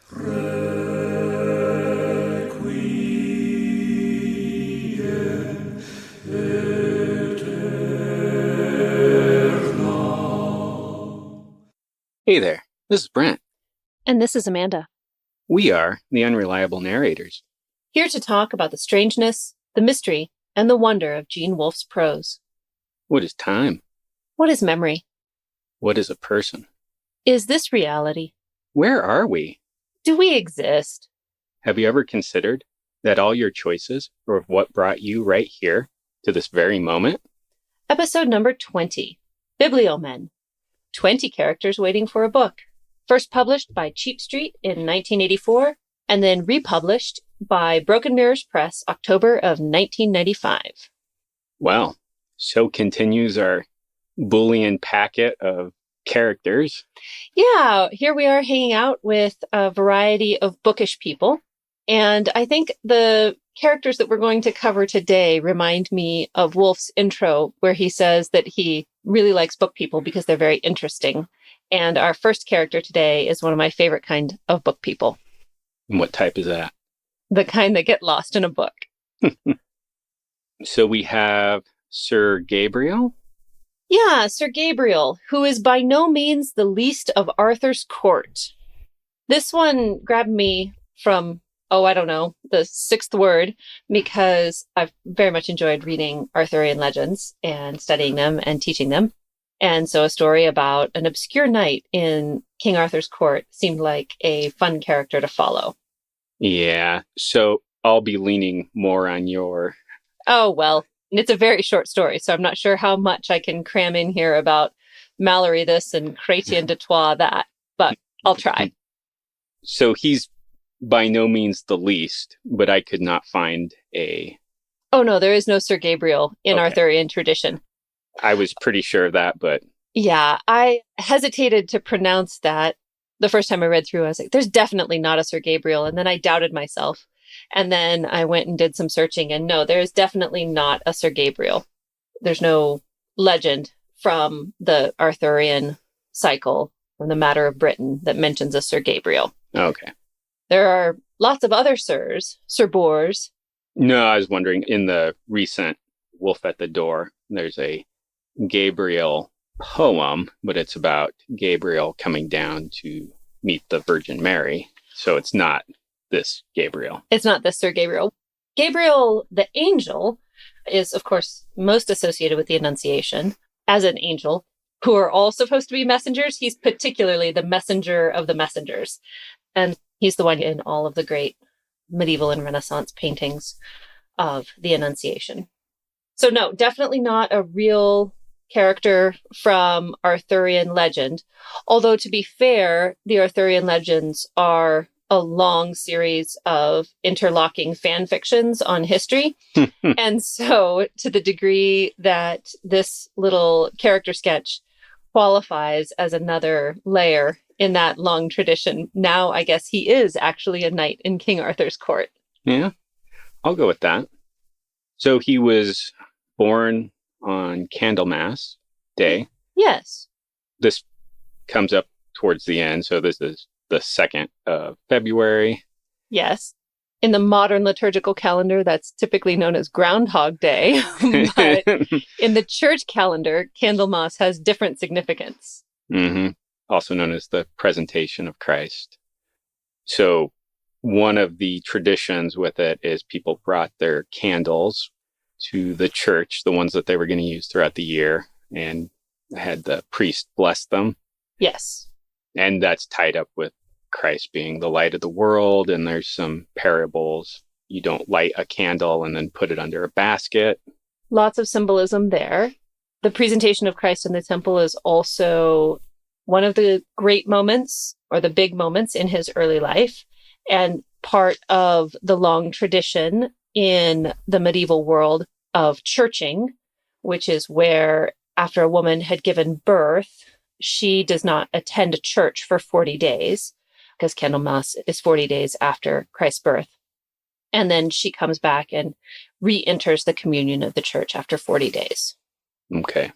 Requiem aeterna. Hey there, this is Brent. And this is Amanda, We are the Unreliable Narrators. here to talk about the strangeness, the mystery, and the wonder of Gene Wolfe's prose. What is time? What is memory? What is a person? Is this reality? Where are we? Do we exist? Have you ever considered that all your choices are what brought you right here to this very moment? Episode number 20, Bibliomen, 20 characters waiting for a book. First published by Cheap Street in 1984, and then republished by Broken Mirrors Press, October of 1995. Well, so continues our Boolean packet of characters. Yeah, here we are hanging out with a variety of bookish people. And I think the characters that we're going to cover today remind me of Wolfe's intro, where he says that he really likes book people because they're very interesting. And our first character today is one of my favorite kind of book people, And what type is that? the kind that get lost in a book. So we have Sir Gabriel. Yeah, Sir Gabriel, who is by no means the least of Arthur's court. This one grabbed me from, the sixth word, because I've very much enjoyed reading Arthurian legends and studying them and teaching them. And so a story about an obscure knight in King Arthur's court seemed like a fun character to follow. Yeah, so I'll be leaning more on your... Oh, well, it's a very short story, so I'm not sure how much I can cram in here about Mallory this and Chrétien de Troyes that, but I'll try. So he's by no means the least, but I could not find a... Oh, no, there is no Sir Gabriel in Okay. Arthurian tradition. I was pretty sure of that, but... Yeah, I hesitated to pronounce that the first time I read through. I was like, there's definitely not a Sir Gabriel. And then I doubted myself. And then I went and did some searching. And no, there is definitely not a Sir Gabriel. There's no legend from the Arthurian cycle, from the Matter of Britain, that mentions a Sir Gabriel. Okay. There are lots of other Sirs, Sir Bors. No, I was wondering, in the recent Wolf at the Door, there's a Gabriel poem, but it's about Gabriel coming down to meet the Virgin Mary. So it's not this Gabriel. It's not this Sir Gabriel. Gabriel, the angel, is, of course, most associated with the Annunciation as an angel, who are all supposed to be messengers. He's particularly the messenger of the messengers. And he's the one in all of the great medieval and Renaissance paintings of the Annunciation. So no, definitely not a real character from Arthurian legend. Although, to be fair, the Arthurian legends are a long series of interlocking fan fictions on history. And so, to the degree that this little character sketch qualifies as another layer in that long tradition, now I guess he is actually a knight in King Arthur's court. Yeah, I'll go with that. So he was born on Candlemas Day. Yes. This comes up towards the end, so this is the 2nd of February. Yes. In the modern liturgical calendar, that's typically known as Groundhog Day. But in the church calendar, Candlemas has different significance. Mm-hmm. Also known as the presentation of Christ. So one of the traditions with it is people brought their candles to the church, the ones that they were going to use throughout the year, and had the priest bless them. Yes. And that's tied up with Christ being the light of the world. And there's some parables. You don't light a candle and then put it under a basket. Lots of symbolism there. The presentation of Christ in the temple is also one of the great moments, or the big moments, in his early life, and part of the long tradition in the medieval world of churching, which is where, after a woman had given birth, she does not attend a church for 40 days, because Candlemas is 40 days after Christ's birth. And then she comes back and re-enters the communion of the church after 40 days. Okay.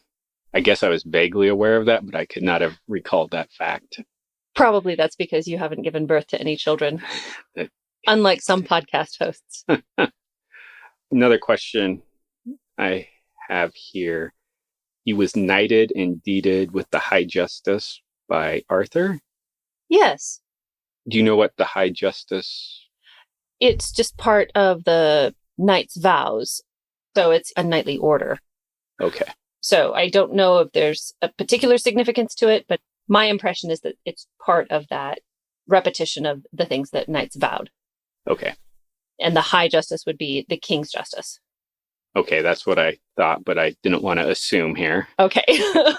I guess I was vaguely aware of that, but I could not have recalled that fact. Probably that's because you haven't given birth to any children, unlike some podcast hosts. Another question I have here. He was knighted and deeded with the High Justice by Arthur. Yes. Do you know what the High Justice? It's just part of the knight's vows. So it's a knightly order. Okay. So I don't know if there's a particular significance to it, but my impression is that it's part of that repetition of the things that knights vowed. Okay. And the High Justice would be the King's Justice. Okay, that's what I thought, but I didn't want to assume here. Okay.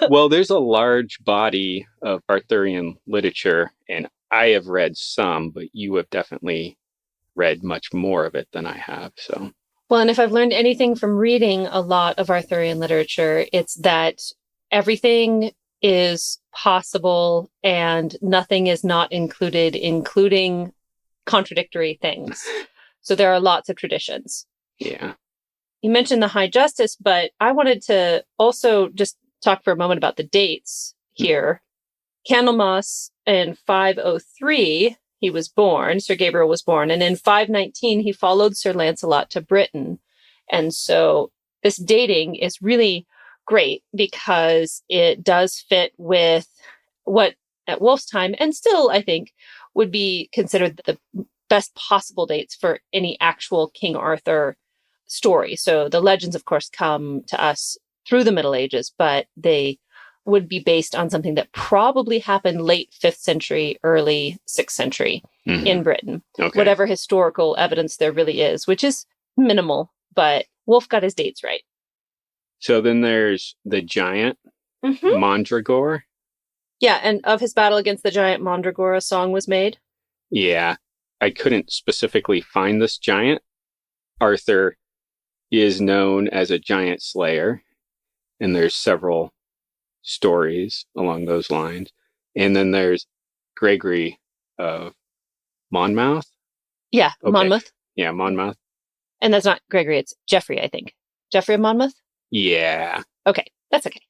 Well, there's a large body of Arthurian literature, and I have read some, but you have definitely read much more of it than I have. So, well, and if I've learned anything from reading a lot of Arthurian literature, it's that everything is possible and nothing is not included, including contradictory things. So there are lots of traditions. Yeah. You mentioned the High Justice, but I wanted to also just talk for a moment about the dates here. Candlemas in 503, he was born, Sir Gabriel was born, and in 519, he followed Sir Lancelot to Britain. And so this dating is really great because it does fit with what at Wolfe's time, and still, I think, would be considered the best possible dates for any actual King Arthur story. So the legends, of course, come to us through the Middle Ages, but they would be based on something that probably happened late 5th century, early 6th century in Britain. Okay. Whatever historical evidence there really is, which is minimal, but Wolfe got his dates right. So then there's the giant, Mandragore. Yeah, and of his battle against the giant Mandragore, a song was made. Yeah, I couldn't specifically find this giant. Arthur is known as a giant slayer, and there's several stories along those lines. And then there's Gregory of Monmouth. Yeah, Okay. Monmouth. Yeah, Monmouth. And that's not Gregory, it's Geoffrey, I think. Geoffrey of Monmouth? Yeah. Okay, that's okay.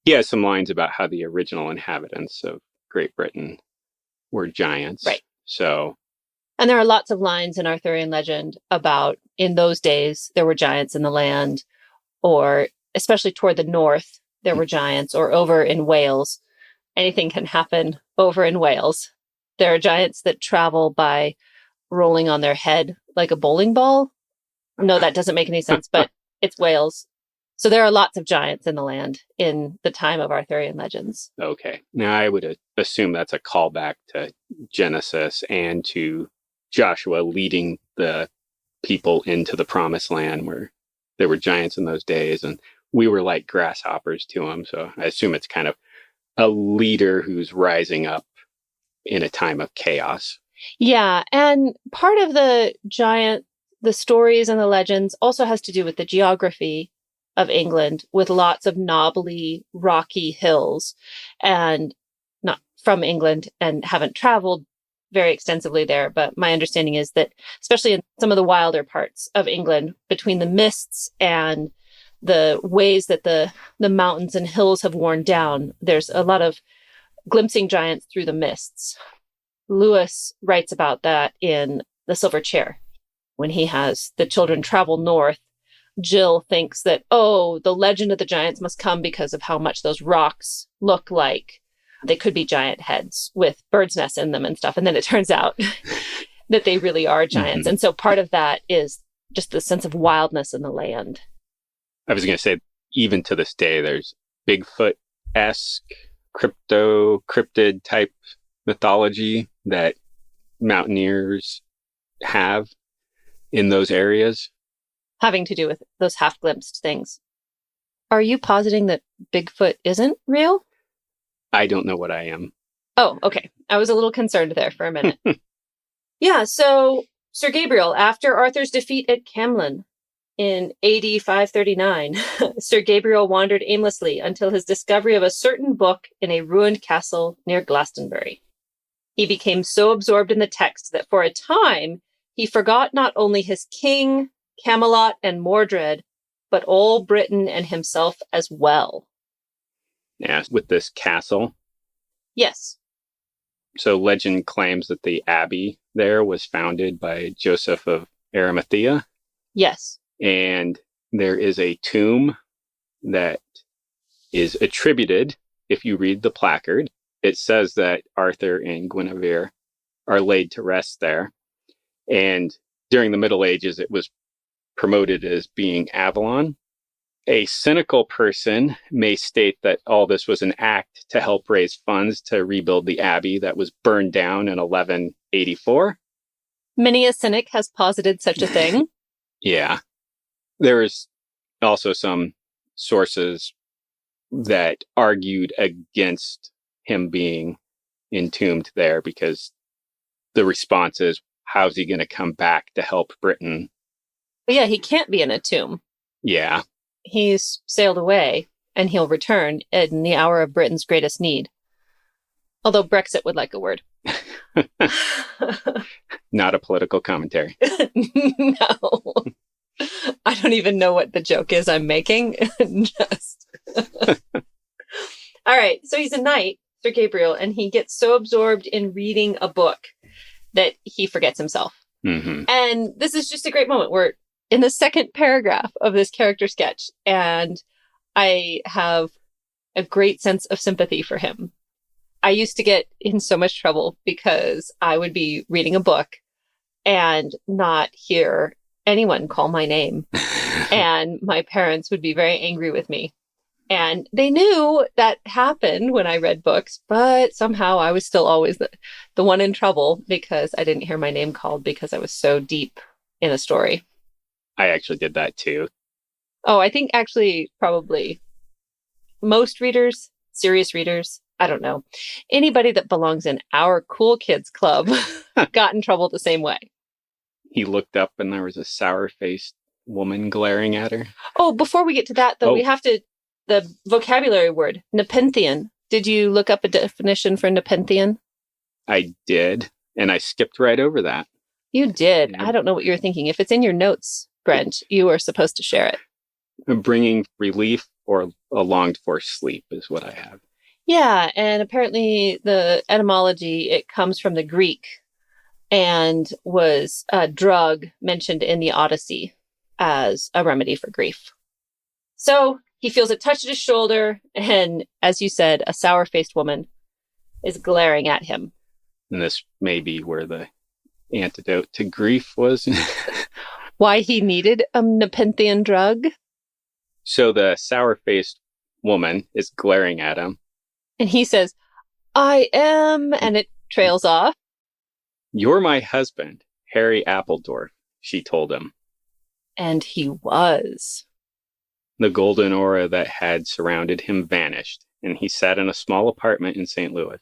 He has some lines about how the original inhabitants of Great Britain were giants. Right. So. And there are lots of lines in Arthurian legend about in those days there were giants in the land, or especially toward the north, there were giants, or over in Wales. Anything can happen over in Wales. There are giants that travel by rolling on their head like a bowling ball. No, that doesn't make any sense, but it's Wales. So there are lots of giants in the land in the time of Arthurian legends. Okay. Now I would assume that's a callback to Genesis and to Joshua leading the people into the promised land where there were giants in those days and we were like grasshoppers to them. So I assume it's kind of a leader who's rising up in a time of chaos. Yeah. And part of the stories and the legends also has to do with the geography of England, with lots of knobbly, rocky hills, and not from England and haven't traveled very extensively there. But my understanding is that, especially in some of the wilder parts of England, between the mists and the ways that the mountains and hills have worn down, there's a lot of glimpsing giants through the mists. Lewis writes about that in The Silver Chair. When he has the children travel north, Jill thinks that, oh, the legend of the giants must come because of how much those rocks look like they could be giant heads with birds' nests in them and stuff. And then it turns out that they really are giants. And so part of that is just the sense of wildness in the land. I was going to say, even to this day, there's Bigfoot-esque, cryptid type mythology that mountaineers have in those areas. Having to do with those half-glimpsed things. Are you positing that Bigfoot isn't real? I don't know what I am. Oh, okay. I was a little concerned there for a minute. Yeah, so Sir Gabriel, after Arthur's defeat at Camlan in AD 539, Sir Gabriel wandered aimlessly until his discovery of a certain book in a ruined castle near Glastonbury. He became so absorbed in the text that for a time, he forgot not only his king, Camelot, and Mordred, but all Britain and himself as well. Yeah, with this castle. Yes. So legend claims that the abbey there was founded by Joseph of Arimathea. Yes. And there is a tomb that is attributed, if you read the placard, it says that Arthur and Guinevere are laid to rest there. And during the Middle Ages, it was promoted as being Avalon. A cynical person may state that all this was an act to help raise funds to rebuild the abbey that was burned down in 1184. Many a cynic has posited such a thing. Yeah. There's also some sources that argued against him being entombed there because the response is, how's he going to come back to help Britain? But yeah, he can't be in a tomb. Yeah. He's sailed away, and he'll return in the hour of Britain's greatest need. Although Brexit would like a word. Not a political commentary. No. I don't even know what the joke is I'm making. Just. All right. So he's a knight, Sir Gabriel, and he gets so absorbed in reading a book that he forgets himself. Mm-hmm. And this is just a great moment. We're in the second paragraph of this character sketch, and I have a great sense of sympathy for him. I used to get in so much trouble because I would be reading a book and not hear anyone call my name. And my parents would be very angry with me. And they knew that happened when I read books, but somehow I was still always the one in trouble because I didn't hear my name called because I was so deep in a story. I actually did that too. Oh, I think actually probably most readers, serious readers, I don't know. Anybody that belongs in our cool kids club got in trouble the same way. He looked up and there was a sour-faced woman glaring at her. Oh, before we get to that, though, we have to, the vocabulary word, Nepenthian. Did you look up a definition for Nepenthian? I did, and I skipped right over that. You did. Yeah. I don't know what you were thinking. If it's in your notes, Brent, you are supposed to share it. Bringing relief or a longed-for sleep is what I have. Yeah, and apparently the etymology, it comes from the Greek and was a drug mentioned in the Odyssey as a remedy for grief. So he feels a touch at his shoulder, and as you said, a sour-faced woman is glaring at him. And this may be where the antidote to grief was. Why he needed a Nepenthian drug? So the sour-faced woman is glaring at him. And he says, I am, and it trails off. You're my husband, Harry Appledorf, she told him. And he was. The golden aura that had surrounded him vanished, and he sat in a small apartment in St. Louis.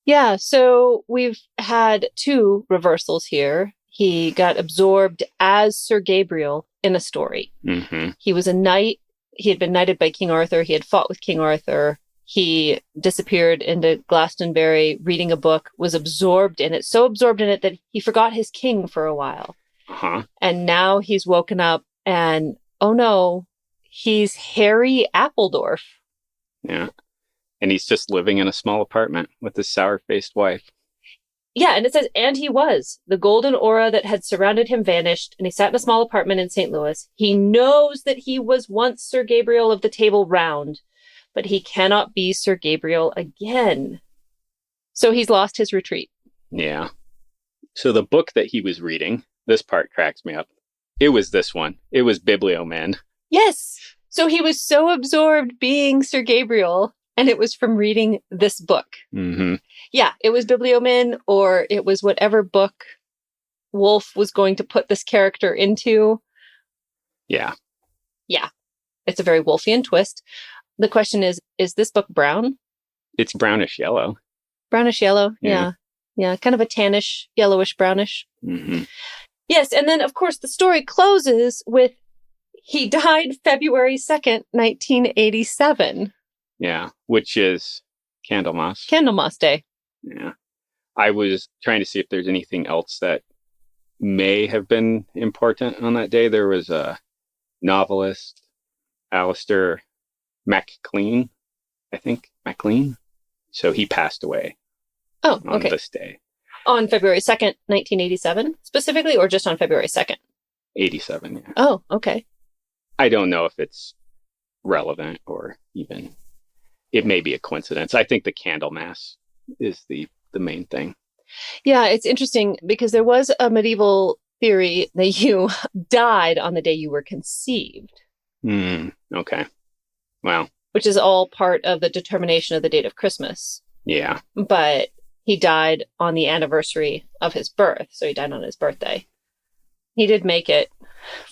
Yeah, so we've had two reversals here. He got absorbed as Sir Gabriel in a story. Mm-hmm. He was a knight. He had been knighted by King Arthur. He had fought with King Arthur. He disappeared into Glastonbury, reading a book, was absorbed in it, so absorbed in it that he forgot his king for a while. Uh-huh. And now he's woken up and, oh no, he's Harry Appledorf. Yeah. And he's just living in a small apartment with his sour-faced wife. Yeah, and it says, and he was. The golden aura that had surrounded him vanished, and he sat in a small apartment in St. Louis. He knows that he was once Sir Gabriel of the Table Round, but he cannot be Sir Gabriel again. So he's lost his retreat. Yeah. So the book that he was reading, this part cracks me up. It was this one. It was Bibliomen. Yes. So he was so absorbed being Sir Gabriel, and it was from reading this book. Mm-hmm. Yeah, it was Bibliomen, or it was whatever book Wolfe was going to put this character into. Yeah. Yeah. It's a very Wolfian twist. The question is this book brown? It's brownish yellow. Brownish yellow, Yeah. Yeah, kind of a tannish, yellowish, brownish. Mm-hmm. Yes, and then, of course, the story closes with he died February 2nd, 1987. Yeah, which is Candlemas. Candlemas Day. Yeah. I was trying to see if there's anything else that may have been important on that day. There was a novelist, Alistair MacLean, I think. MacLean. So he passed away. Oh, on okay. this day. On February 2nd, 1987 specifically, or just on February 2nd? 87, yeah. Oh, okay. I don't know if it's relevant or even, it may be a coincidence. I think the Candlemas is the main thing. Yeah, it's interesting because there was a medieval theory that you died on the day you were conceived. Okay. Well. Which is all part of the determination of the date of Christmas. Yeah. But he died on the anniversary of his birth, so he died on his birthday. He did make it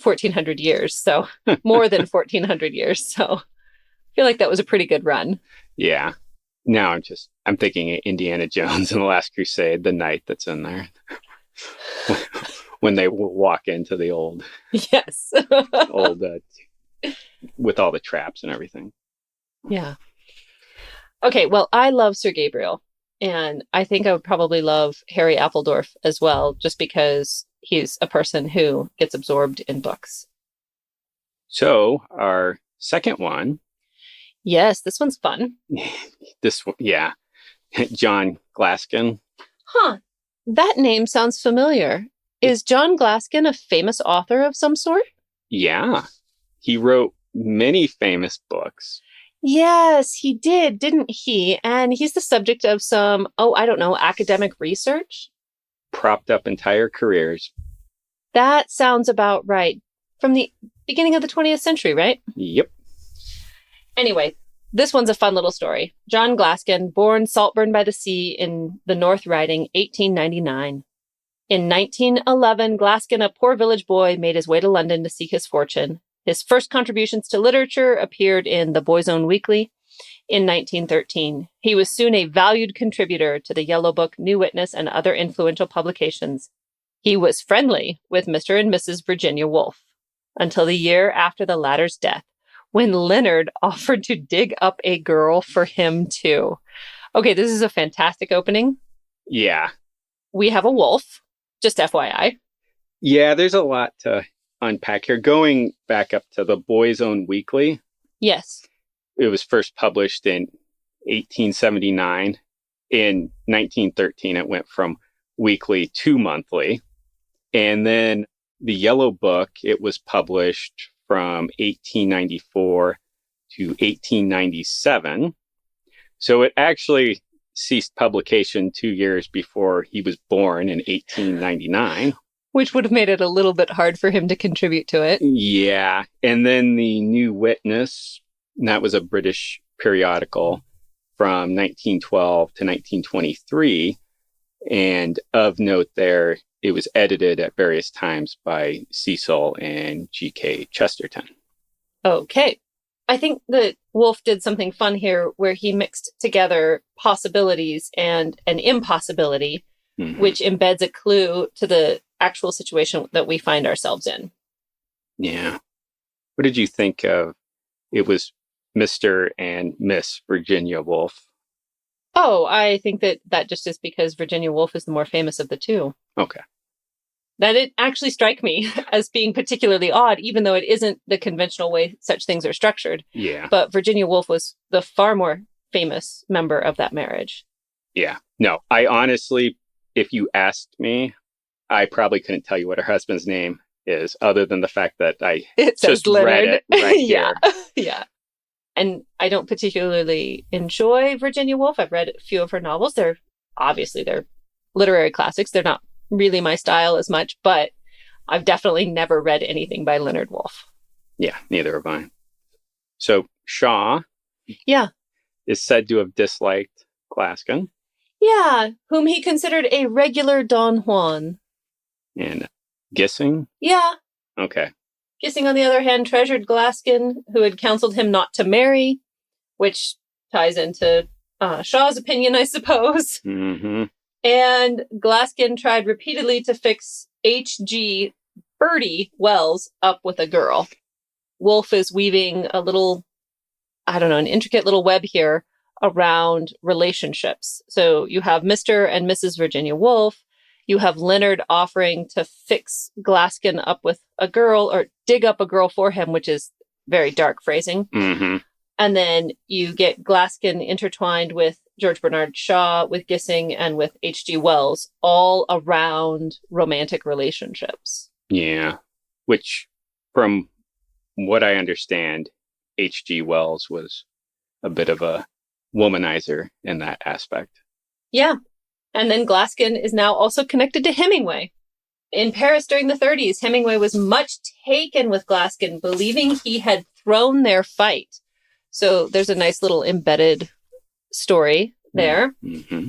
1,400 years, so more than 1,400 years. So I feel like that was a pretty good run. Yeah. Now I'm thinking Indiana Jones and the Last Crusade, the night that's in there. When they walk into the old. Yes. With all the traps and everything. Yeah. Okay, well, I love Sir Gabriel, and I think I would probably love Harry Appledorf as well, just because he's a person who gets absorbed in books. So our second one. Yes, this one's fun. This one, yeah. John Glaskin. Huh. That name sounds familiar. Is John Glaskin a famous author of some sort? Yeah. He wrote many famous books. Yes, he did, didn't he? And he's the subject of some, academic research? Propped up entire careers. That sounds about right. From the beginning of the 20th century, right? Yep. Anyway, this one's a fun little story. John Glaskin, born Saltburn by the Sea in the North Riding, 1899. In 1911, Glaskin, a poor village boy, made his way to London to seek his fortune. His first contributions to literature appeared in the Boy's Own Weekly in 1913. He was soon a valued contributor to the Yellow Book, New Witness, and other influential publications. He was friendly with Mr. and Mrs. Virginia Wolfe until the year after the latter's death, when Leonard offered to dig up a girl for him too. Okay, this is a fantastic opening. Yeah. We have a wolf, just FYI. Yeah, there's a lot to unpack here. Going back up to the Boy's Own Weekly. Yes. It was first published in 1879. In 1913, it went from weekly to monthly. And then the Yellow Book, it was published from 1894 to 1897. So it actually ceased publication 2 years before he was born in 1899. Which would have made it a little bit hard for him to contribute to it. Yeah. And then the New Witness, that was a British periodical from 1912 to 1923. And of note there, it was edited at various times by Cecil and G.K. Chesterton. Okay. I think that Wolfe did something fun here where he mixed together possibilities and an impossibility, which embeds a clue to the actual situation that we find ourselves in. Yeah. What did you think of? It was Mr. and Miss Virginia Wolfe. Oh, I think that just is because Virginia Wolfe is the more famous of the two. Okay. That didn't actually strike me as being particularly odd, even though it isn't the conventional way such things are structured. Yeah. But Virginia Wolfe was the far more famous member of that marriage. Yeah. No, I honestly, if you asked me, I probably couldn't tell you what her husband's name is, other than the fact that I just read it right yeah. here. Yeah. And I don't particularly enjoy Virginia Woolf. I've read a few of her novels. They're literary classics. They're not really my style as much, but I've definitely never read anything by Leonard Wolfe. Yeah, neither have I. So Shaw is said to have disliked Glaskin. Yeah, whom he considered a regular Don Juan. And Gissing? Yeah. Okay. Gissing, on the other hand, treasured Glaskin, who had counseled him not to marry, which ties into Shaw's opinion, I suppose. Mm-hmm. And Glaskin tried repeatedly to fix H.G. Bertie Wells up with a girl. Wolfe is weaving an intricate little web here around relationships. So you have Mr. and Mrs. Virginia Wolfe. You have Leonard offering to fix Glaskin up with a girl or dig up a girl for him, which is very dark phrasing. Mm-hmm. And then you get Glaskin intertwined with George Bernard Shaw, with Gissing, and with H.G. Wells, all around romantic relationships. Yeah. Which, from what I understand, H.G. Wells was a bit of a womanizer in that aspect. Yeah. And then Glaskin is now also connected to Hemingway. In Paris during the 30s, Hemingway was much taken with Glaskin, believing he had thrown their fight. So there's a nice little embedded story there. Mm-hmm.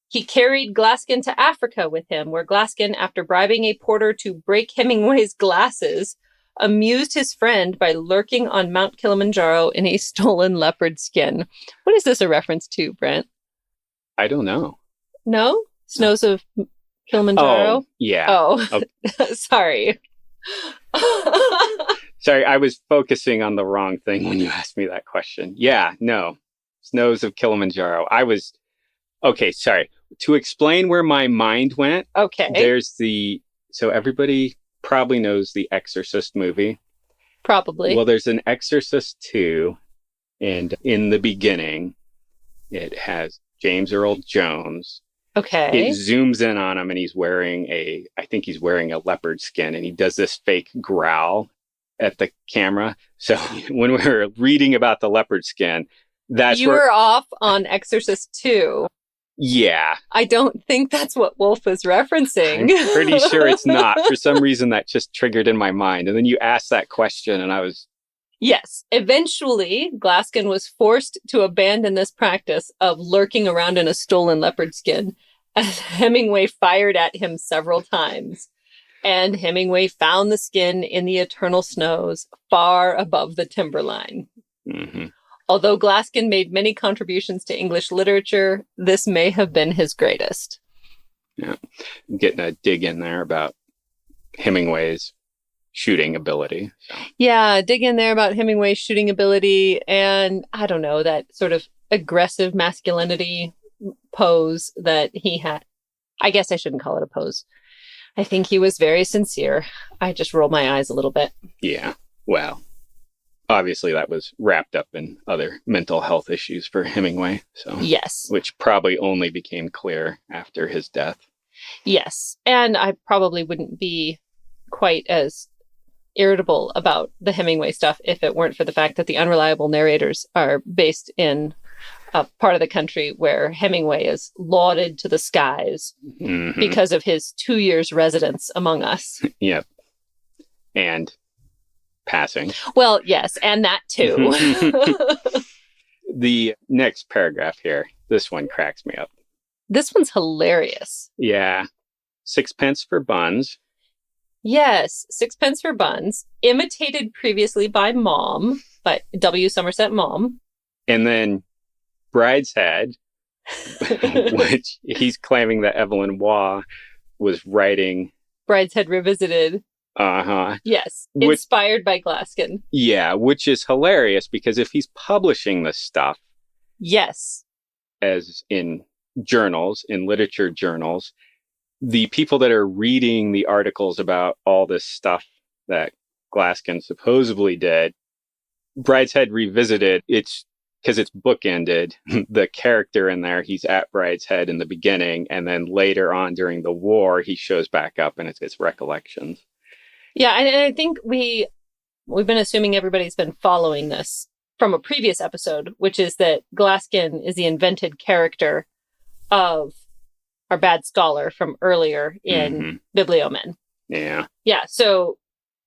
He carried Glaskin to Africa with him, where Glaskin, after bribing a porter to break Hemingway's glasses, amused his friend by lurking on Mount Kilimanjaro in a stolen leopard skin. What is this a reference to, Brent? I don't know. No? Snows of Kilimanjaro? Oh, yeah. Oh, Okay. Sorry. Sorry, I was focusing on the wrong thing when you asked me that question. Yeah, no. Snows of Kilimanjaro. Okay, sorry. To explain where my mind went, Okay. so everybody probably knows the Exorcist movie. Probably. Well, there's an Exorcist 2, and in the beginning, it has James Earl Jones. Okay. It zooms in on him, and I think he's wearing a leopard skin, and he does this fake growl at the camera. So when we were reading about the leopard skin, you were off on Exorcist 2. Yeah. I don't think that's what Wolfe is referencing. I'm pretty sure it's not. For some reason, that just triggered in my mind. And then you asked that question, and I was... Yes. Eventually, Glaskin was forced to abandon this practice of lurking around in a stolen leopard skin, as Hemingway fired at him several times. And Hemingway found the skin in the eternal snows far above the timberline. Mm-hmm. Although Glaskin made many contributions to English literature, this may have been his greatest. Yeah. I'm getting a dig in there about Hemingway's shooting ability. So. Yeah, dig in there about Hemingway's shooting ability and, I don't know, that sort of aggressive masculinity pose that he had. I guess I shouldn't call it a pose. I think he was very sincere. I just rolled my eyes a little bit. Yeah, well, obviously that was wrapped up in other mental health issues for Hemingway. So yes, which probably only became clear after his death. Yes, and I probably wouldn't be quite as irritable about the Hemingway stuff if it weren't for the fact that the Unreliable Narrators are based in a part of the country where Hemingway is lauded to the skies because of his 2 years residence among us. Yep. And passing. Well, yes, and that too. The next paragraph here, this one cracks me up. This one's hilarious. Yeah. 6 pence for buns. Yes, 6 pence for buns, imitated previously by Mom, by W. Somerset Maugham. And then Brideshead, which he's claiming that Evelyn Waugh was writing. Brideshead Revisited. Uh-huh. Yes, inspired by Glaskin. Yeah, which is hilarious because if he's publishing this stuff. Yes. As in journals, in literature journals, the people that are reading the articles about all this stuff that Glaskin supposedly did, Brideshead Revisited, it's because it's bookended. The character in there, he's at Brideshead in the beginning, and then later on during the war, he shows back up and it's his recollections. Yeah, and I think we've been assuming everybody's been following this from a previous episode, which is that Glaskin is the invented character of our bad scholar from earlier in Bibliomen. Yeah. Yeah, so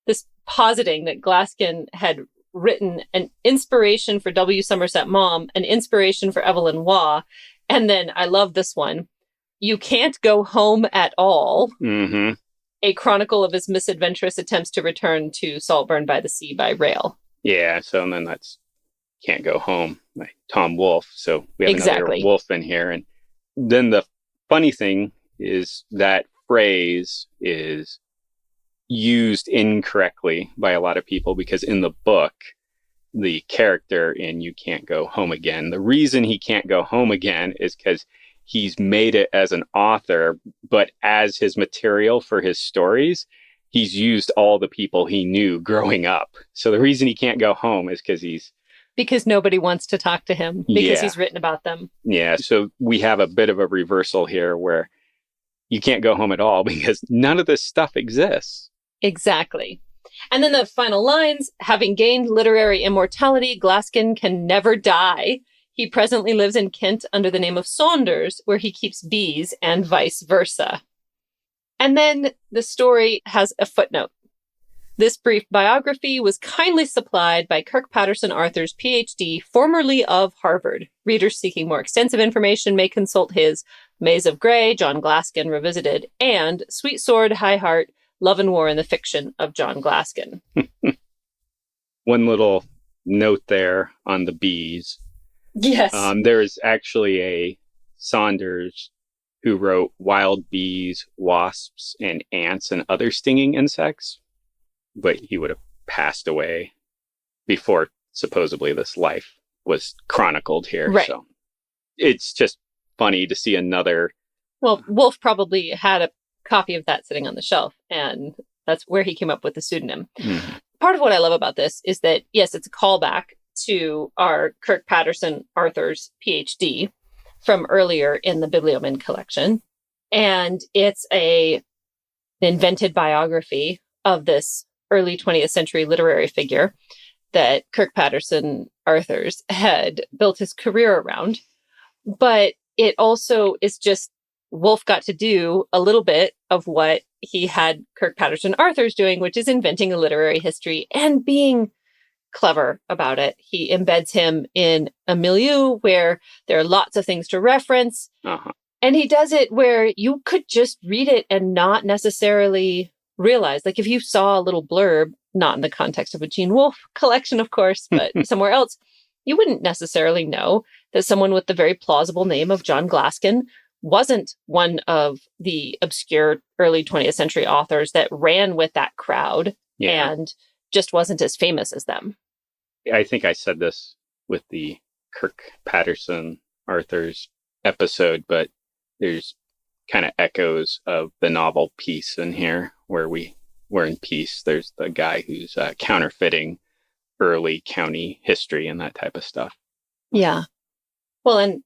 this positing that Glaskin had written an inspiration for W. Somerset Maugham, an inspiration for Evelyn Waugh, and then I love this one, You Can't Go Home at All, a chronicle of his misadventurous attempts to return to Saltburn by the Sea by rail. Yeah, so and then that's Can't Go Home by Tom Wolfe, so we have another Wolfe in here. And then the funny thing is that phrase is used incorrectly by a lot of people because in the book, the character in You Can't Go Home Again, the reason he can't go home again is because he's made it as an author, but as his material for his stories, he's used all the people he knew growing up. So the reason he can't go home is because Because nobody wants to talk to him because Yeah. he's written about them. Yeah. So we have a bit of a reversal here where you can't go home at all because none of this stuff exists. Exactly. And then the final lines, having gained literary immortality, Glaskin can never die. He presently lives in Kent under the name of Saunders, where he keeps bees, and vice versa. And then the story has a footnote. This brief biography was kindly supplied by Kirkpatrick Arthur's PhD, formerly of Harvard. Readers seeking more extensive information may consult his Maze of Grey, John Glaskin Revisited, and Sweet Sword, High Heart, Love and War in the Fiction of John Glaskin. One little note there on the bees. Yes. There is actually a Saunders who wrote Wild Bees, Wasps, and Ants and Other Stinging Insects, but he would have passed away before supposedly this life was chronicled here. Right. So it's just funny to see another. Well, Wolfe probably had a copy of that sitting on the shelf, and that's where he came up with the pseudonym. Mm-hmm. Part of what I love about this is that, yes, it's a callback to our Kirkpatrick Arthur's PhD from earlier in the Bibliomen collection. And it's an invented biography of this early 20th century literary figure that Kirkpatrick Arthur's had built his career around. But it also is just Wolfe got to do a little bit of what he had Kirkpatrick Arthur's doing, which is inventing a literary history and being clever about it. He embeds him in a milieu where there are lots of things to reference. Uh-huh. And he does it where you could just read it and not necessarily realize, like if you saw a little blurb, not in the context of a Gene Wolfe collection, of course, but somewhere else, you wouldn't necessarily know that someone with the very plausible name of John Glaskin wasn't one of the obscure early 20th century authors that ran with that crowd and just wasn't as famous as them. I think I said this with the Kirkpatrick Arthur's episode, but there's kind of echoes of the novel Peace in here, where we're in Peace. There's the guy who's counterfeiting early county history and that type of stuff. Yeah. Well, and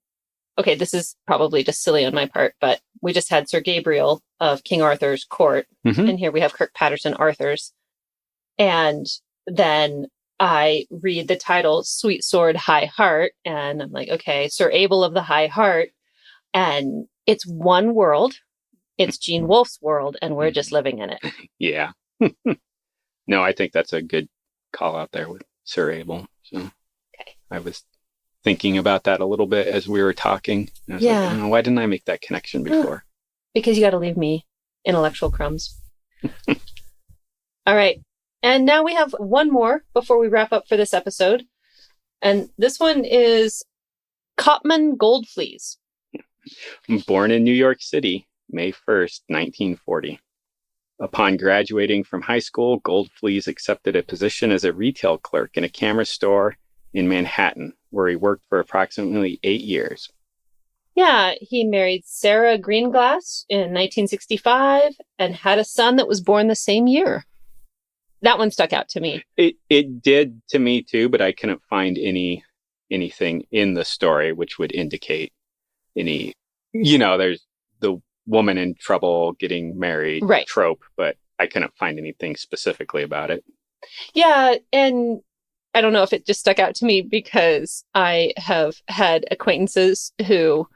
okay, this is probably just silly on my part, but we just had Sir Gabriel of King Arthur's court, and here we have Kirkpatrick Arthur's. And then I read the title Sweet Sword, High Heart, and I'm like, okay, Sir Abel of the High Heart. And it's one world. It's Gene Wolfe's world, and we're just living in it. Yeah. No, I think that's a good call out there with Sir Abel. So okay. I was thinking about that a little bit as we were talking. I was like, oh, why didn't I make that connection before? Because you got to leave me intellectual crumbs. All right. And now we have one more before we wrap up for this episode. And this one is Copman Gold Fleas. Born in New York City, May 1st, 1940. Upon graduating from high school, Goldflees accepted a position as a retail clerk in a camera store in Manhattan, where he worked for approximately 8 years. Yeah, he married Sarah Greenglass in 1965 and had a son that was born the same year. That one stuck out to me. It did to me too, but I couldn't find anything in the story which would indicate any, there's the woman in trouble getting married trope, but I couldn't find anything specifically about it. Yeah, and I don't know if it just stuck out to me because I have had acquaintances who,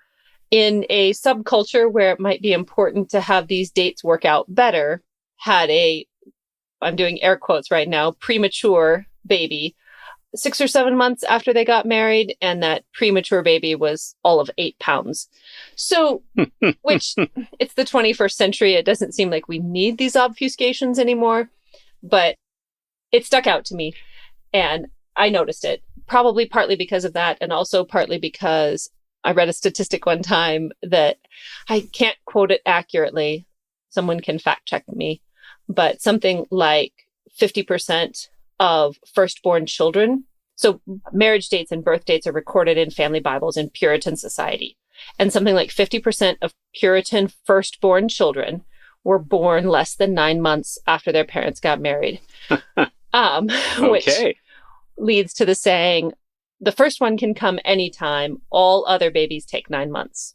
in a subculture where it might be important to have these dates work out better, had I'm doing air quotes right now, premature baby 6 or 7 months after they got married, and that premature baby was all of 8 pounds. So, which it's the 21st century. It doesn't seem like we need these obfuscations anymore, but it stuck out to me and I noticed it, probably partly because of that. And also partly because I read a statistic one time that I can't quote it accurately. Someone can fact check me, but something like 50% of firstborn children. So marriage dates and birth dates are recorded in family Bibles in Puritan society. And something like 50% of Puritan firstborn children were born less than 9 months after their parents got married. Which leads to the saying, the first one can come anytime. All other babies take 9 months.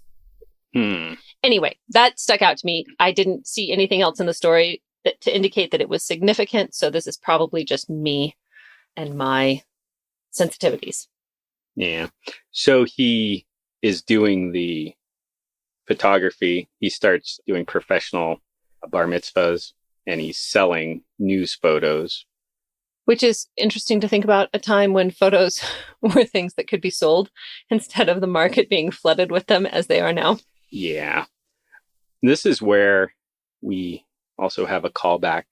Anyway, that stuck out to me. I didn't see anything else in the story to indicate that it was significant. So this is probably just me and my sensitivities. Yeah. So he is doing the photography. He starts doing professional bar mitzvahs and he's selling news photos. Which is interesting to think about, a time when photos were things that could be sold instead of the market being flooded with them as they are now. Yeah. This is where we also have a callback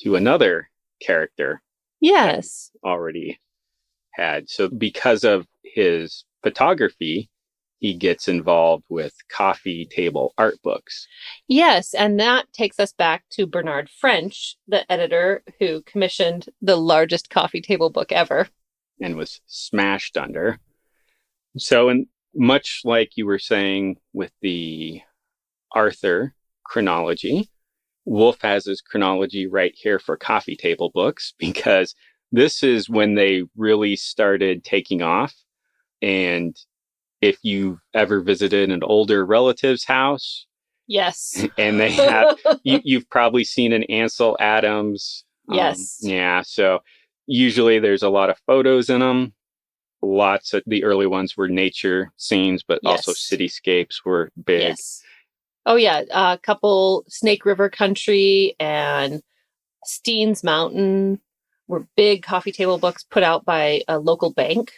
to another character. Yes. Already had. So because of his photography, he gets involved with coffee table art books. Yes, and that takes us back to Bernard French, the editor who commissioned the largest coffee table book ever. And was smashed under. So, and much like you were saying with the Arthur chronology, Wolfe has his chronology right here for coffee table books, because this is when they really started taking off. And if you've ever visited an older relative's house, yes, and they have, you've probably seen an Ansel Adams. Yes. Yeah. So usually there's a lot of photos in them. Lots of the early ones were nature scenes, but also cityscapes were big. Yes. Oh, yeah. A couple Snake River Country and Steens Mountain were big coffee table books put out by a local bank.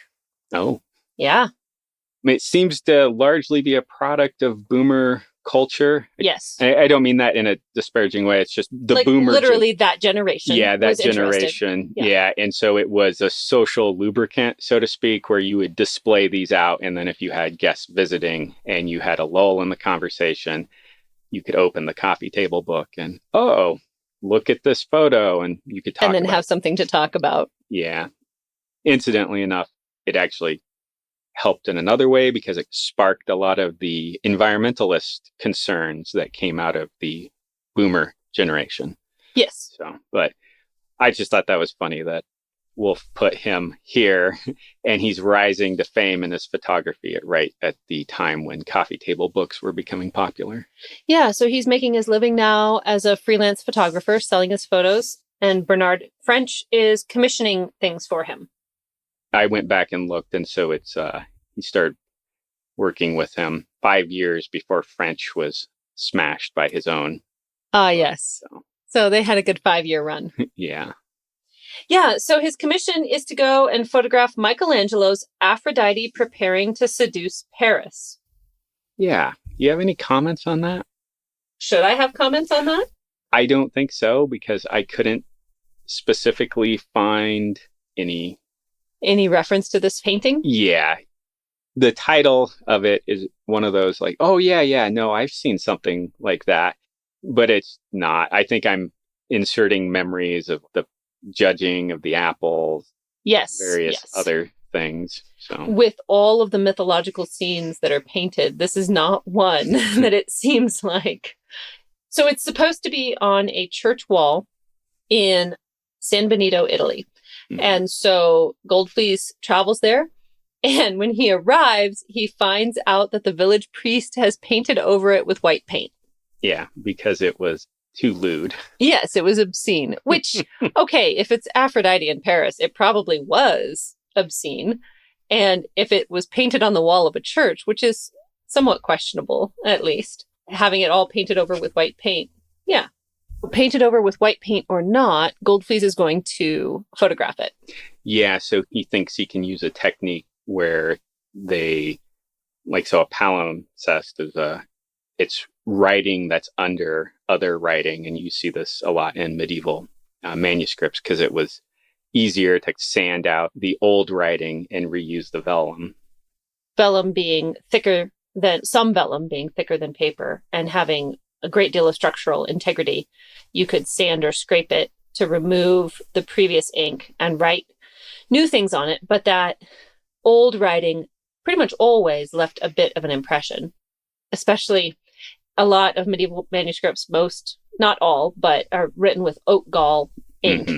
Oh. Yeah. I mean, it seems to largely be a product of boomer culture. Yes. I don't mean that in a disparaging way. It's just the like boomer. Literally that generation. Yeah, that generation. Yeah. And so it was a social lubricant, so to speak, where you would display these out. And then if you had guests visiting and you had a lull in the conversation, you could open the coffee table book and, oh, look at this photo. And you could talk and then have something to talk about. Yeah. Incidentally enough, it actually helped in another way because it sparked a lot of the environmentalist concerns that came out of the boomer generation. Yes. So, but I just thought that was funny that Wolfe put him here and he's rising to fame in his photography right at the time when coffee table books were becoming popular. Yeah. So he's making his living now as a freelance photographer, selling his photos, and Bernard French is commissioning things for him. I went back and looked, and so it's he started working with him 5 years before French was smashed by his own. Yes. So they had a good 5-year run. Yeah. Yeah, so his commission is to go and photograph Michelangelo's Aphrodite preparing to seduce Paris. Yeah. Do you have any comments on that? Should I have comments on that? I don't think so, because I couldn't specifically find any reference to this painting? Yeah. The title of it is one of those like, oh, yeah, no, I've seen something like that, but it's not. I think I'm inserting memories of the judging of the apples. Yes. Various other things. So with all of the mythological scenes that are painted, this is not one that it seems like. So it's supposed to be on a church wall in San Benito, Italy. And so Goldfleece travels there. And when he arrives, he finds out that the village priest has painted over it with white paint. Yeah, because it was too lewd. Yes, it was obscene. Which, okay, if it's Aphrodite in Paris, it probably was obscene. And if it was painted on the wall of a church, which is somewhat questionable, at least, having it all painted over with white paint, yeah. Painted over with white paint or not, Goldfleece is going to photograph it. Yeah, so he thinks he can use a technique where they, like, so a palimpsest is it's writing that's under other writing, and you see this a lot in medieval manuscripts because it was easier to sand out the old writing and reuse the vellum. Vellum being thicker than paper and having a great deal of structural integrity. You could sand or scrape it to remove the previous ink and write new things on it. But that old writing pretty much always left a bit of an impression, especially a lot of medieval manuscripts, most, not all, but are written with oak gall ink.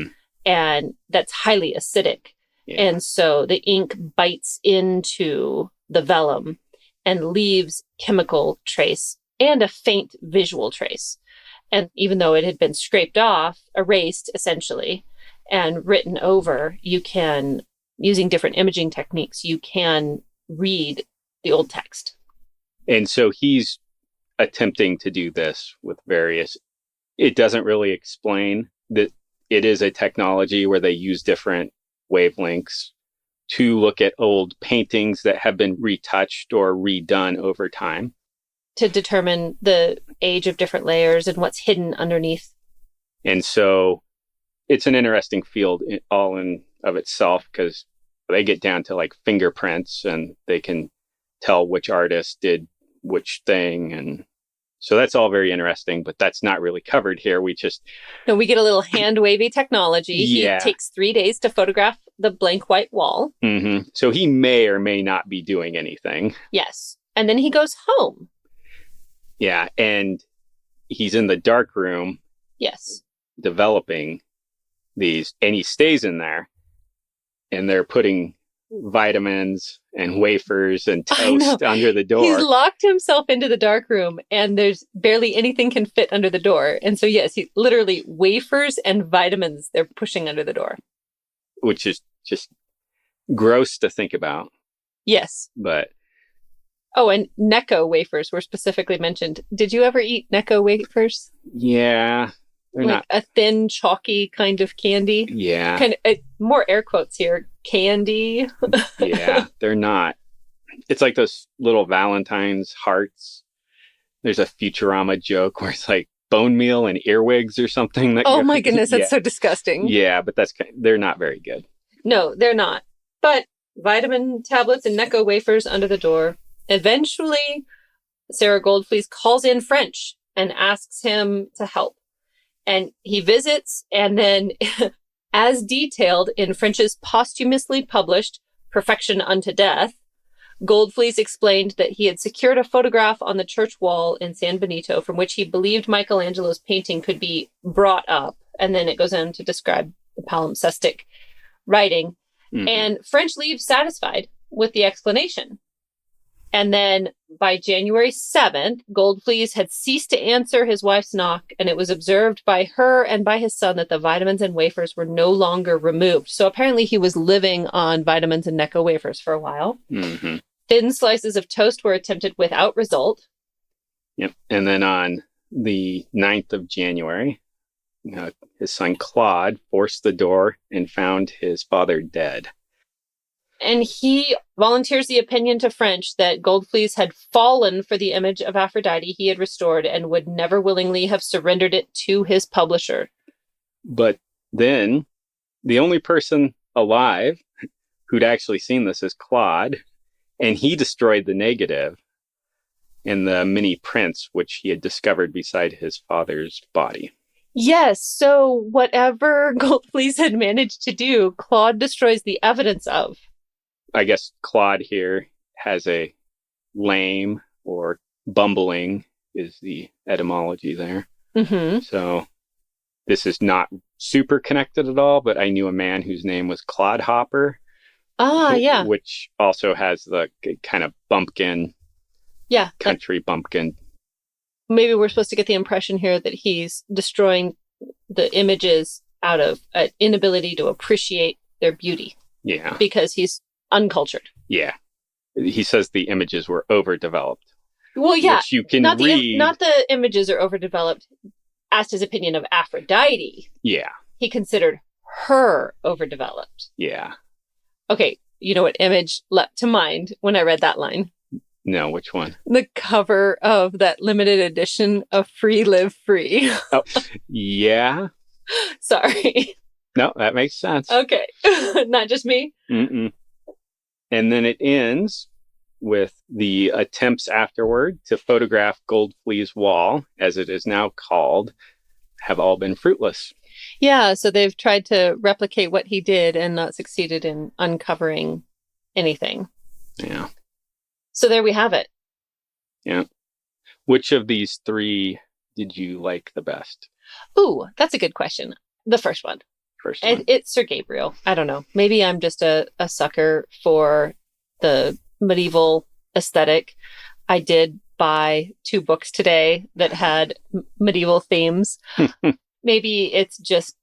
And that's highly acidic. Yeah. And so the ink bites into the vellum and leaves chemical trace and a faint visual trace. And even though it had been scraped off, erased essentially, and written over, you can, using different imaging techniques, you can read the old text. And so he's attempting to do this with various, it doesn't really explain that it is a technology where they use different wavelengths to look at old paintings that have been retouched or redone over time. To determine the age of different layers and what's hidden underneath. And so it's an interesting field all in of itself, because they get down to like fingerprints and they can tell which artist did which thing. And so that's all very interesting, but that's not really covered here. We get a little hand wavy technology. Yeah. He takes 3 days to photograph the blank white wall. Mm-hmm. So he may or may not be doing anything. Yes. And then he goes home. Yeah. And he's in the dark room. Yes. Developing these, and he stays in there, and they're putting vitamins and wafers and toast under the door. He's locked himself into the dark room, and there's barely anything can fit under the door. And so, yes, he literally wafers and vitamins they're pushing under the door. Which is just gross to think about. Yes. But oh, and Necco wafers were specifically mentioned. Did you ever eat Necco wafers? Yeah. They're like not a thin, chalky kind of candy. Yeah. Kind of more air quotes here. Candy. Yeah, they're not. It's like those little Valentine's hearts. There's a Futurama joke where it's like bone meal and earwigs or something. Oh my goodness, that's so disgusting. Yeah, but they're not very good. No, they're not. But vitamin tablets and Necco wafers under the door. Eventually, Sarah Goldfleece calls in French and asks him to help. And he visits, and then, as detailed in French's posthumously published Perfection Unto Death, Goldfleece explained that he had secured a photograph on the church wall in San Benito from which he believed Michelangelo's painting could be brought up. And then it goes on to describe the palimpsestic writing. Mm-hmm. And French leaves satisfied with the explanation. And then by January 7th, Goldfleece had ceased to answer his wife's knock, and it was observed by her and by his son that the vitamins and wafers were no longer removed. So apparently he was living on vitamins and Necco wafers for a while. Mm-hmm. Thin slices of toast were attempted without result. Yep. And then on the 9th of January, his son Claude forced the door and found his father dead. And he volunteers the opinion to French that Goldfleece had fallen for the image of Aphrodite he had restored and would never willingly have surrendered it to his publisher. But then the only person alive who'd actually seen this is Claude, and he destroyed the negative and the many prints which he had discovered beside his father's body. Yes, so whatever Goldfleece had managed to do, Claude destroys the evidence of. I guess Claude here has a lame or bumbling is the etymology there. Mm-hmm. So this is not super connected at all, but I knew a man whose name was Clodhopper. Yeah. Which also has the kind of bumpkin. Yeah. Country bumpkin. Maybe we're supposed to get the impression here that he's destroying the images out of an inability to appreciate their beauty. Yeah. Because he's uncultured. Yeah. He says the images were overdeveloped. Well, yeah. Which you can not read. Not the images are overdeveloped. Asked his opinion of Aphrodite. Yeah. He considered her overdeveloped. Yeah. Okay. You know what image leapt to mind when I read that line? No, which one? The cover of that limited edition of Free Live Free. Oh, yeah. Sorry. No, that makes sense. Okay. Not just me? Mm-mm. And then it ends with the attempts afterward to photograph Goldfleece's wall, as it is now called, have all been fruitless. Yeah, so they've tried to replicate what he did and not succeeded in uncovering anything. Yeah. So there we have it. Yeah. Which of these three did you like the best? Ooh, that's a good question. The first one. first one. It's Sir Gabriel. I don't know. Maybe I'm just a sucker for the medieval aesthetic. I did buy 2 books today that had medieval themes. Maybe it's just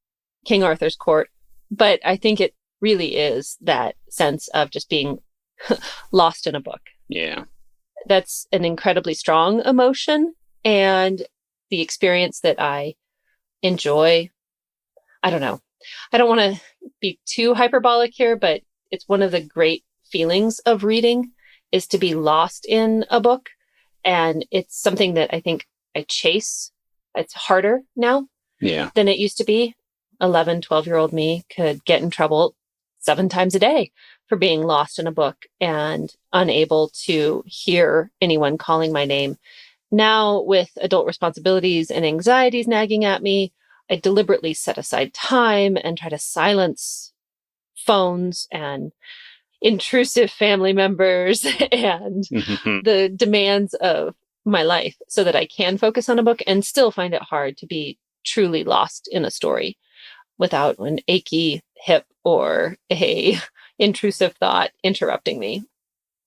King Arthur's court, but I think it really is that sense of just being lost in a book. Yeah. That's an incredibly strong emotion, and the experience that I enjoy. I don't know. I don't want to be too hyperbolic here, but it's one of the great feelings of reading is to be lost in a book. And it's something that I think I chase. It's harder now than it used to be. 11, 12-year-old me could get in trouble 7 times a day for being lost in a book and unable to hear anyone calling my name. Now, with adult responsibilities and anxieties nagging at me, I deliberately set aside time and try to silence phones and intrusive family members and the demands of my life so that I can focus on a book and still find it hard to be truly lost in a story without an achy hip or a intrusive thought interrupting me.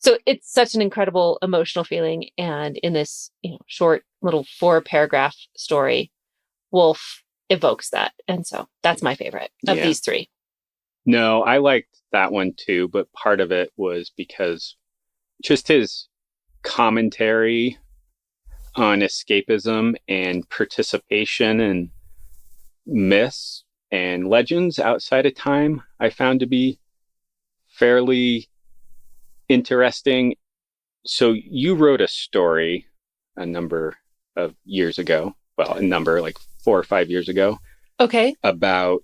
So it's such an incredible emotional feeling. And in this, short little 4-paragraph story, Wolfe evokes that. And so that's my favorite of these 3. No, I liked that one too, but part of it was because just his commentary on escapism and participation in myths and legends outside of time, I found to be fairly interesting. So you wrote a story a number of years ago, like 4 or 5 years ago. Okay. About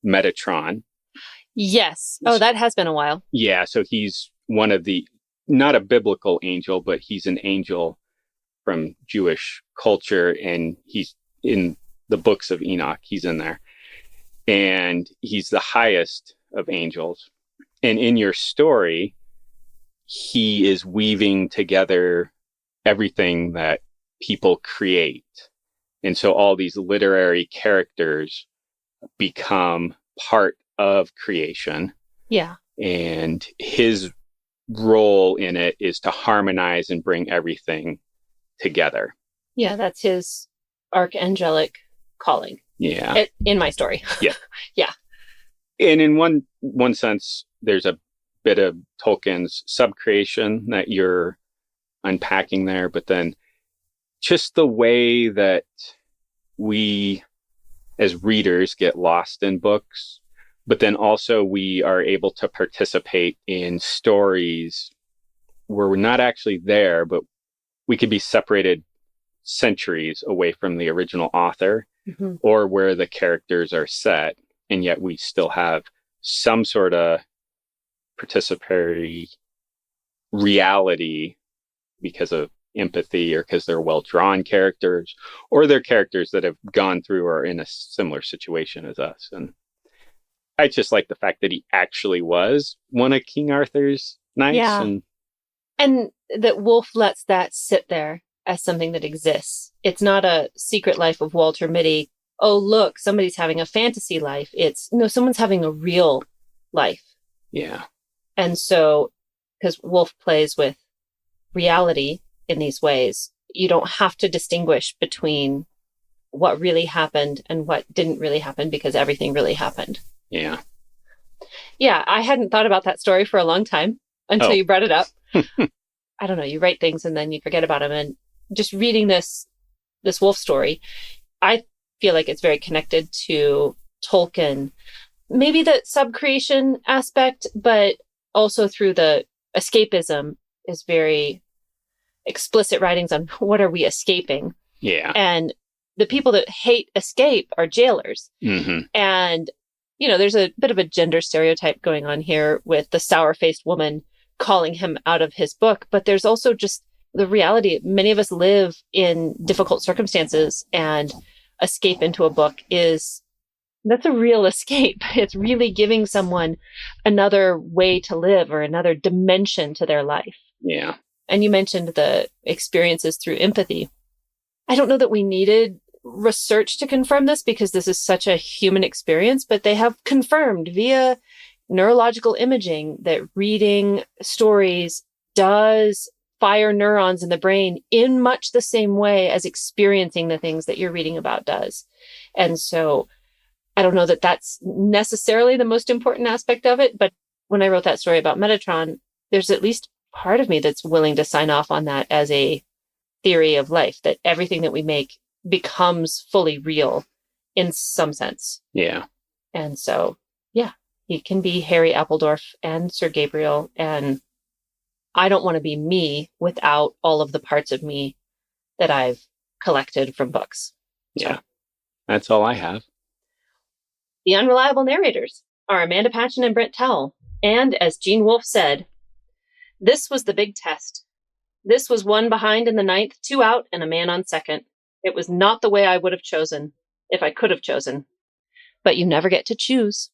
Metatron. Yes. Oh, that has been a while. Yeah. So he's one of not a biblical angel, but he's an angel from Jewish culture. And he's in the books of Enoch. He's in there. And he's the highest of angels. And in your story, he is weaving together everything that people create. And so all these literary characters become part of creation. Yeah. And his role in it is to harmonize and bring everything together. Yeah, that's his archangelic calling. Yeah. In my story. Yeah. Yeah. And in one sense, there's a bit of Tolkien's subcreation that you're unpacking there, but then just the way that we as readers get lost in books, but then also we are able to participate in stories where we're not actually there, but we could be separated centuries away from the original author or where the characters are set, and yet we still have some sort of participatory reality because of empathy or because they're well-drawn characters or they're characters that have gone through or are in a similar situation as us. And I just like the fact that he actually was one of King Arthur's knights. Yeah. And that Wolfe lets that sit there as something that exists. It's not a Secret Life of Walter Mitty. Oh, look, somebody's having a fantasy life. It's no, someone's having a real life. Yeah. And so, because Wolfe plays with reality in these ways, you don't have to distinguish between what really happened and what didn't really happen because everything really happened. Yeah. Yeah, I hadn't thought about that story for a long time until you brought it up. I don't know, you write things and then you forget about them. And just reading this Wolfe story, I feel like it's very connected to Tolkien. Maybe the subcreation aspect, but also through the escapism is very explicit writings on what are we escaping. Yeah. And the people that hate escape are jailers. And, there's a bit of a gender stereotype going on here with the sour-faced woman calling him out of his book. But there's also just the reality. Many of us live in difficult circumstances, and escape into a book that's a real escape. It's really giving someone another way to live or another dimension to their life. Yeah. And you mentioned the experiences through empathy. I don't know that we needed research to confirm this because this is such a human experience, but they have confirmed via neurological imaging that reading stories does fire neurons in the brain in much the same way as experiencing the things that you're reading about does. And so I don't know that that's necessarily the most important aspect of it, but when I wrote that story about Metatron, there's at least part of me that's willing to sign off on that as a theory of life, that everything that we make becomes fully real in some sense. Yeah. And so, yeah, he can be Harry Appledorf and Sir Gabriel. And I don't want to be me without all of the parts of me that I've collected from books. Yeah. That's all I have. The Unreliable Narrators are Amanda Patchen and Brent Towell. And as Gene Wolfe said, this was the big test. This was one behind in the ninth, 2 out, and a man on second. It was not the way I would have chosen, if I could have chosen. But you never get to choose.